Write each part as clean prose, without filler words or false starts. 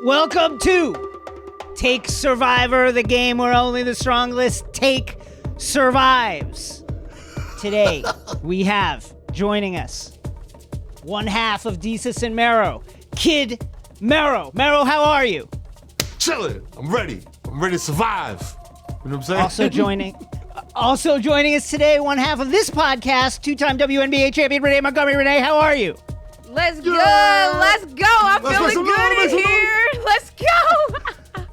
Welcome to Take Survivor, the game where only the strongest take survives. Today, we have joining us one half of Desus and Mero, Kid Mero. Mero, how are you? Chilling. I'm ready. I'm ready to survive. You know what I'm saying? Also joining us today, one half of this podcast, two-time WNBA champion Renee Montgomery. Renee, how are you? Let's go. Let's go. I'm feeling good in here. Let's go.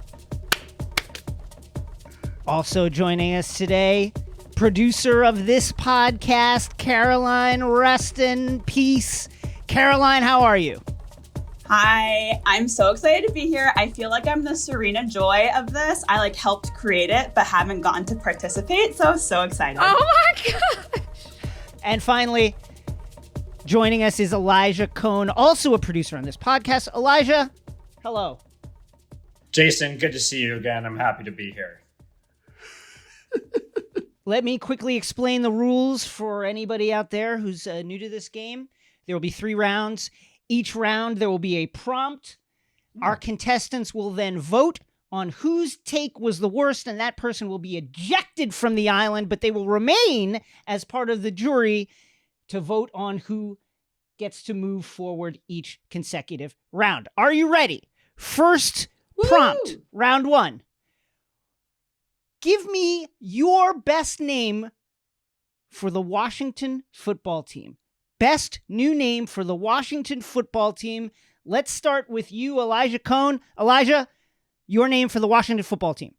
Also joining us today, producer of this podcast, Caroline Reston. Peace. Caroline, how are you? Hi, I'm so excited to be here. I feel like I'm the Serena Joy of this. I helped create it, but haven't gotten to participate, so excited. Oh my gosh. And finally, joining us is Elijah Cohn, also a producer on this podcast. Elijah, hello. Jason, good to see you again. I'm happy to be here. Let me quickly explain the rules for anybody out there who's new to this game. There will be 3 rounds. Each round, there will be a prompt. Our contestants will then vote on whose take was the worst, and that person will be ejected from the island, but they will remain as part of the jury to vote on who gets to move forward each consecutive round. Are you ready? First prompt, round 1. Give me your best name for the Washington football team. Best new name for the Washington football team. Let's start with you, Elijah Cohn. Elijah, your name for the Washington football team.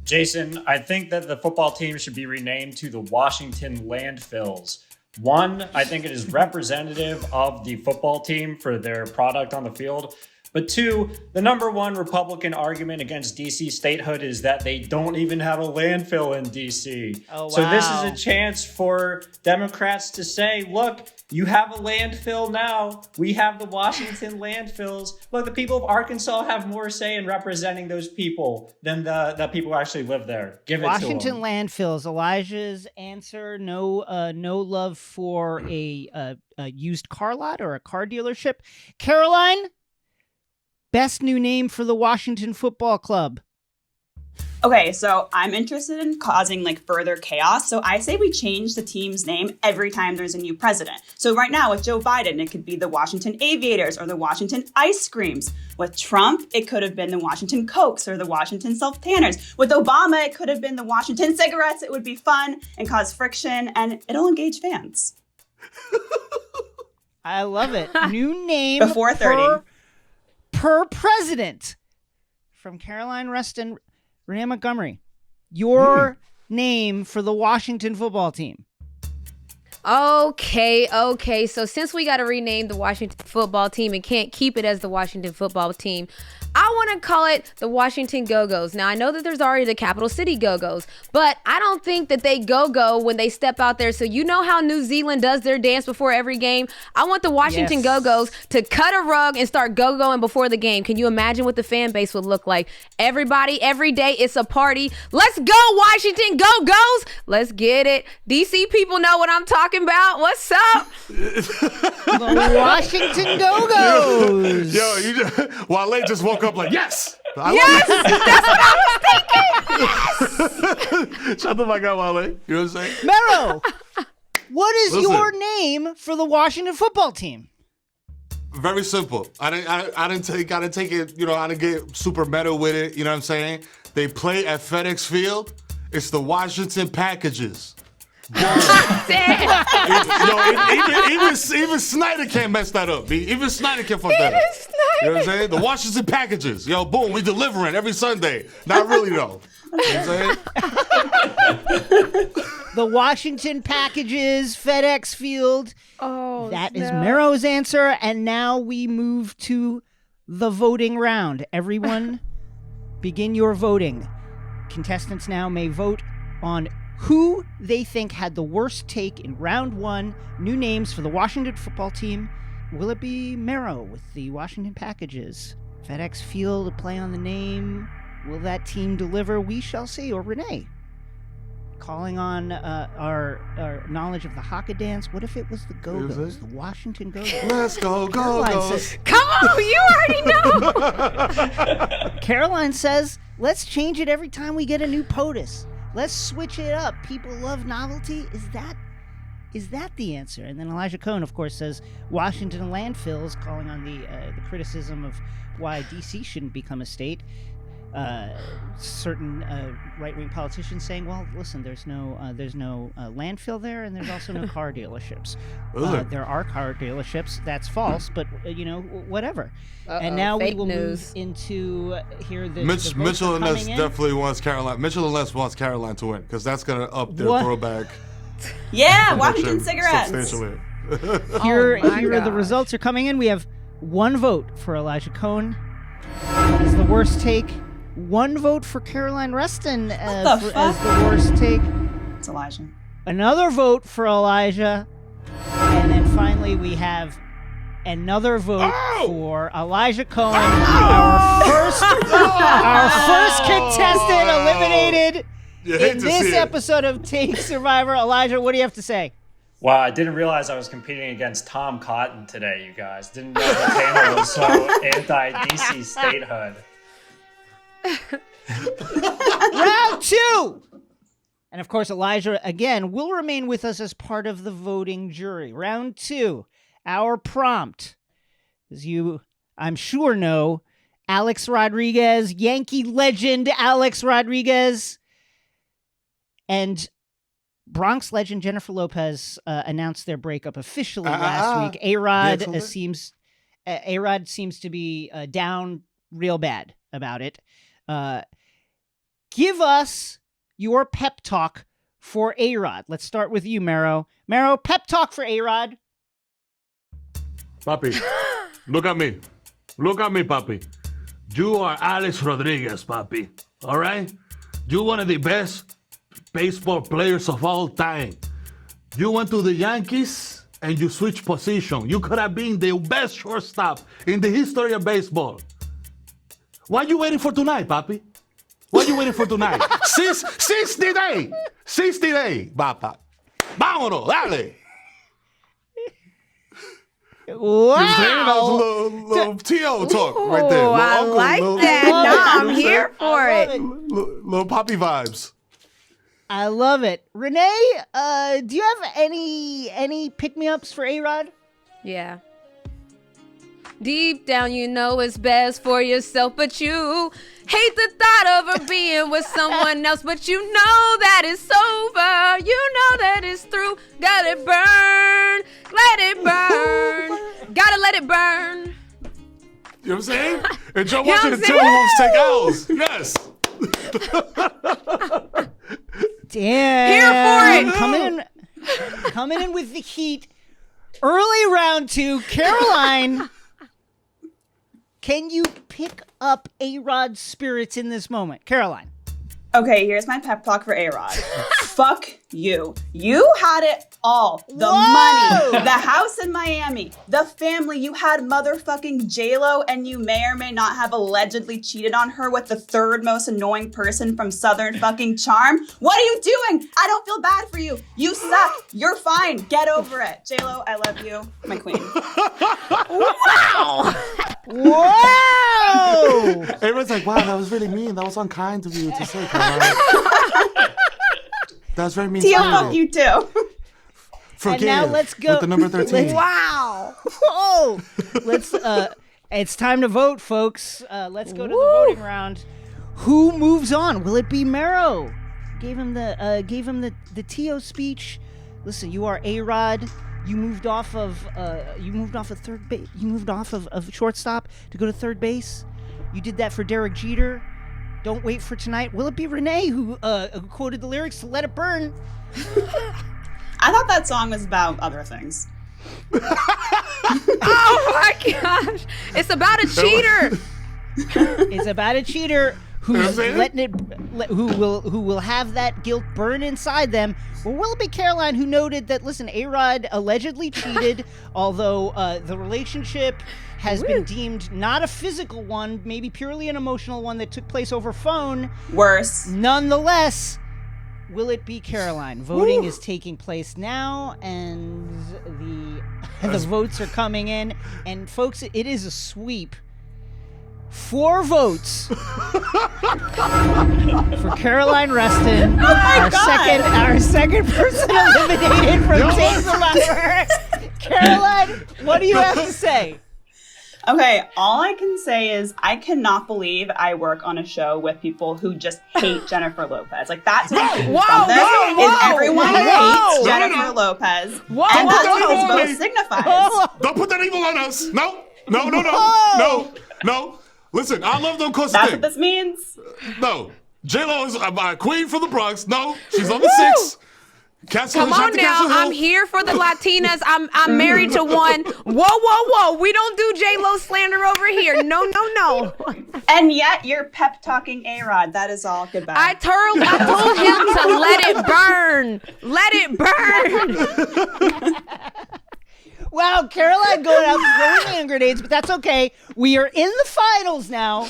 Jason, I think that the football team should be renamed to the Washington Landfills. 1, I think it is representative of the football team for their product on the field. But 2, the number one Republican argument against DC statehood is that they don't even have a landfill in DC. Oh, wow. So this is a chance for Democrats to say, look, you have a landfill now. We have the Washington landfills. Look, the people of Arkansas have more say in representing those people than the people who actually live there. Give it Washington to them. landfills. Elijah's answer, no love for a used car lot or a car dealership. Caroline? Best new name for the Washington Football Club. Okay, so I'm interested in causing further chaos. So I say we change the team's name every time there's a new president. So right now with Joe Biden, it could be the Washington Aviators or the Washington Ice Creams. With Trump, it could have been the Washington Cokes or the Washington Self-Tanners. With Obama, it could have been the Washington Cigarettes. It would be fun and cause friction, and it'll engage fans. I love it. New name Before 30. Per president. From Caroline Reston, Renee Montgomery. Your name for the Washington football team. Okay. So since we got to rename the Washington football team and can't keep it as the Washington football team, I want to call it the Washington Go-Go's. Now, I know that there's already the Capital City Go-Go's, but I don't think that they go-go when they step out there. So you know how New Zealand does their dance before every game? I want the Washington Go-Go's to cut a rug and start go-going before the game. Can you imagine what the fan base would look like? Everybody, every day, it's a party. Let's go, Washington Go-Go's. Let's get it. DC people know what I'm talking about. What's up? The Washington Go-Go's. Wale just woke up like, yes! Yes! That's what I was thinking! Yes! Shut the fuck up, Wale. You know what I'm saying? Mero, what is your name for the Washington football team? Very simple. I didn't take it, I didn't get super meta with it, you know what I'm saying? They play at FedEx Field. It's the Washington Packages. Even Snyder can't mess that up, B. Even Snyder can't fuck that up. You know what I'm saying? The Washington Packages. Yo, boom, we delivering every Sunday. Not really, though. You know what I'm saying? The Washington Packages, FedEx Field. Oh, that is Mero's answer. And now we move to the voting round. Everyone, begin your voting. Contestants now may vote on who they think had the worst take in round 1. New names for the Washington football team. Will it be Mero with the Washington Packages? FedEx Field, a play on the name. Will that team deliver? We shall see. Or Renee, calling on our knowledge of the haka dance. What if it was the Go-Go's, the Washington Go-Go's? Let's go, Go-Go's. Come on, you already know. Caroline says, let's change it every time we get a new POTUS. Let's switch it up. People love novelty. Is that the answer? And then Elijah Cohn, of course, says Washington landfills, calling on the criticism of why D.C. shouldn't become a state. Certain right-wing politicians saying, well, listen, there's no landfill there, and there's also no car dealerships. There are car dealerships. That's false, but whatever. And now we will move into here. Mitchell and Ness definitely wants Caroline. Mitchell and Ness wants Caroline to win because that's gonna up their throwback. Yeah, Washington cigarettes. Substantially. Here the results are coming in. We have 1 vote for Elijah Cohn as the worst take. 1 vote for Caroline Reston as the worst take. It's Elijah. Another vote for Elijah. And then finally we have another vote for Elijah Cohn, our first contestant eliminated in this episode of Take Survivor. Elijah, what do you have to say? Wow, I didn't realize I was competing against Tom Cotton today, you guys. Didn't know the panel was so anti-DC statehood. Round 2! And of course, Elijah, again, will remain with us as part of the voting jury. Round 2, our prompt, as you, I'm sure, know, Alex Rodriguez, Yankee legend Alex Rodriguez, and Bronx legend Jennifer Lopez announced their breakup officially last week. A-Rod seems to be down real bad about it. Give us your pep talk for A-Rod. Let's start with you, Mero. Mero, pep talk for A-Rod. Papi, look at me. Look at me, papi. You are Alex Rodriguez, papi. All right? You're one of the best baseball players of all time. You went to the Yankees and you switched position. You could have been the best shortstop in the history of baseball. What are you waiting for tonight, papi? What are you waiting for tonight? 60 days. 60 days, papa. Vámonos, dale. Wow. That was a little T.O. talk right there. I like that. No, I'm here for it. Little poppy vibes. I love it. Renee, do you have any pick-me-ups for A-Rod? Yeah. Deep down, you know it's best for yourself, but you hate the thought of her being with someone else, but you know that it's over. You know that it's through. Got it burn. Let it burn. Gotta let it burn. You know what I'm saying? And Joe wants you to tell me who's take L's. Yes. Damn. Here for it. Coming in with the heat. Early round 2, Caroline. Can you pick up A-Rod's spirits in this moment? Caroline. Okay, here's my pep talk for A-Rod. Fuck you. You had it all. The money, the house in Miami, the family. You had motherfucking J-Lo, and you may or may not have allegedly cheated on her with the 3rd most annoying person from Southern fucking Charm. What are you doing? I don't feel bad for you. You suck. You're fine. Get over it. J-Lo, I love you. My queen. Wow. Wow. Everyone's like, wow, that was really mean. That was unkind of you to say, Caroline. That's very mean. Tia, fuck you too. Forgive. And now let's go with the number 13. Wow. Whoa. Let's. It's time to vote, folks. Let's go to the voting round. Who moves on? Will it be Mero? Gave him the T.O. speech. Listen, you are A-Rod. You moved off of third base. You moved off of shortstop to go to third base. You did that for Derek Jeter. Don't wait for tonight. Will it be Renee who quoted the lyrics to "Let It Burn"? I thought that song was about other things. Oh my gosh! It's about a cheater. It's about a cheater who's letting it, who will have that guilt burn inside them. Or will it be Caroline who noted that, listen, A-Rod allegedly cheated, although the relationship has been deemed not a physical one, maybe purely an emotional one that took place over phone. Worse. Nonetheless, will it be Caroline? Voting is taking place now, and the votes are coming in. And folks, it is a sweep. 4 votes for Caroline Reston, our second person eliminated from Take Survivor. Caroline, what do you have to say? Okay, all I can say is I cannot believe I work on a show with people who just hate Jennifer Lopez. Like, that's what I'm everyone hates Jennifer Lopez. And that's what this vote signifies. Don't put that evil on us. No. Listen, I love them cause that's what this means. No. J-Lo is my queen for the Bronx. No, she's on the 6. Come on now, I'm here for the Latinas. I'm married to one. Whoa. We don't do J-Lo slander over here. No. And yet you're pep talking A-Rod. That is all. Goodbye. I told him to let it burn. Wow, Caroline going out throwing hand grenades, but that's okay. We are in the finals now.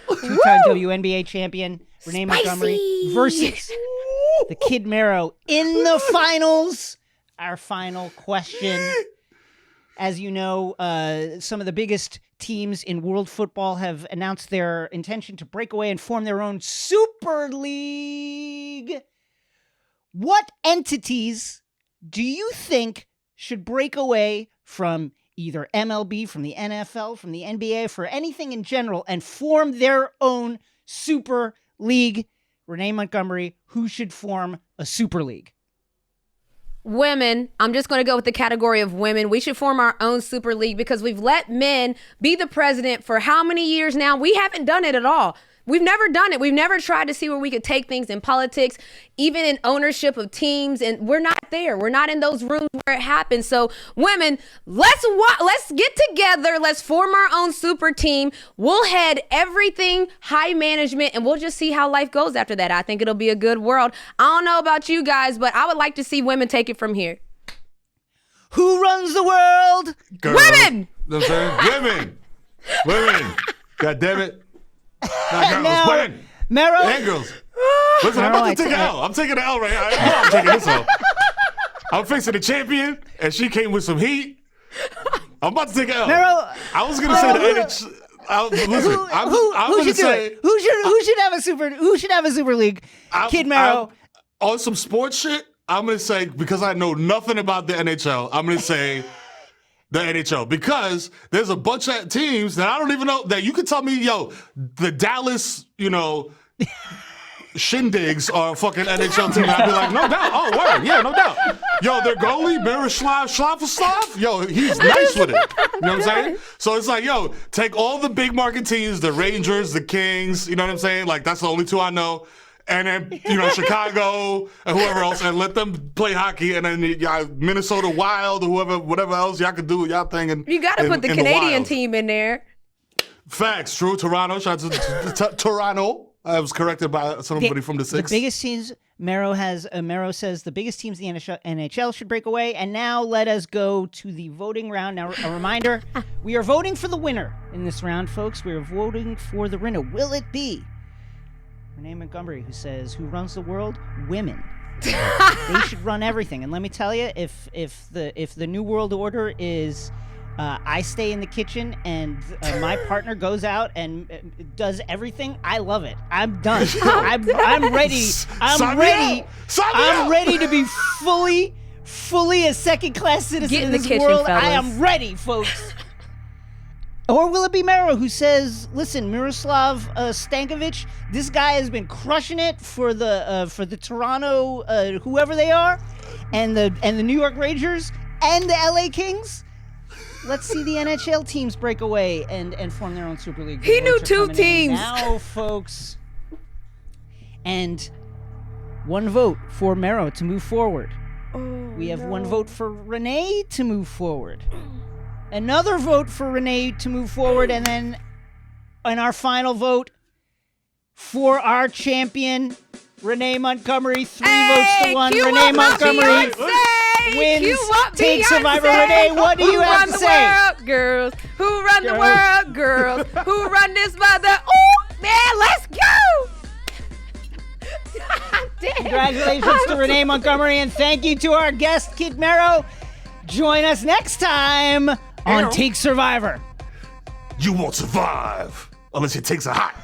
Two-time WNBA champion Renee Montgomery versus the Kid Mero in the finals. Our final question. As you know, some of the biggest teams in world football have announced their intention to break away and form their own super league. What entities do you think should break away from either MLB, from the NFL, from the NBA, for anything in general, and form their own super league? Renee Montgomery, who should form a super league? Women. I'm just going to go with the category of women. We should form our own super league because we've let men be the president for how many years now? We haven't done it at all. We've never done it. We've never tried to see where we could take things in politics, even in ownership of teams, and we're not there. We're not in those rooms where it happens. So, women, let's get together. Let's form our own super team. We'll head everything high management, and we'll just see how life goes after that. I think it'll be a good world. I don't know about you guys, but I would like to see women take it from here. Who runs the world? Girls. Women! You know what I'm saying? Women. God damn it. Not girls. Now, Women. Mero. And girls. Listen, I'm about to take an L. I'm taking an L right now. I know I'm taking this L. I'm facing the champion, and she came with some heat. I'm about to take an L. Mero, I was going to say the NHL. Listen, I'm going to say. Who should have a super league? Kid Mero. On some sports shit, I'm going to say, because I know nothing about the NHL, I'm going to say the NHL, because there's a bunch of teams that I don't even know that you could tell me, yo, the Dallas, Shindigs are a fucking NHL team. And I'd be like, no doubt. Oh, word. Yeah, no doubt. Yo, their goalie, Miroslav Slavaslav, yo, he's nice with it. You know what I'm saying? So it's like, yo, take all the big market teams, the Rangers, the Kings, you know what I'm saying? Like, that's the only 2 I know. And then, Chicago and whoever else, and let them play hockey. And then Minnesota Wild or whatever else y'all could do with y'all thing. And you got to put the Canadian team in there. Facts, true. Toronto. Shout out to Toronto. I was corrected by somebody from the 6. The biggest teams, Mero says the biggest teams in the NHL should break away. And now let us go to the voting round. Now, a reminder, we are voting for the winner in this round, folks. We are voting for the winner. Will it be Renee Montgomery, who says, who runs the world? Women. They should run everything. And let me tell you, if the new world order is I stay in the kitchen and my partner goes out and does everything, I love it. I'm done. I'm ready. I'm ready to be fully a second-class citizen in this world. Fellas. I am ready, folks. Or will it be Mero, who says, listen, Miroslav Stankovic, this guy has been crushing it for the Toronto, whoever they are, and the New York Rangers and the LA Kings. Let's see the NHL teams break away and form their own super league. He knew 2 teams. Now, folks. And 1 vote for Mero to move forward. We have 1 vote for Renee to move forward. Another vote for Renee to move forward, and then in our final vote for our champion, Renee Montgomery, 3 votes to 1. Renee Montgomery wins Take Survivor. Renee, what do you have to say? Girls, who run the world, girls, who run this mother? Oh, man, let's go! Congratulations to Renee Montgomery, and thank you to our guest, Kid Mero. Join us next time on Take Survivor. You won't survive. unless it takes a hot.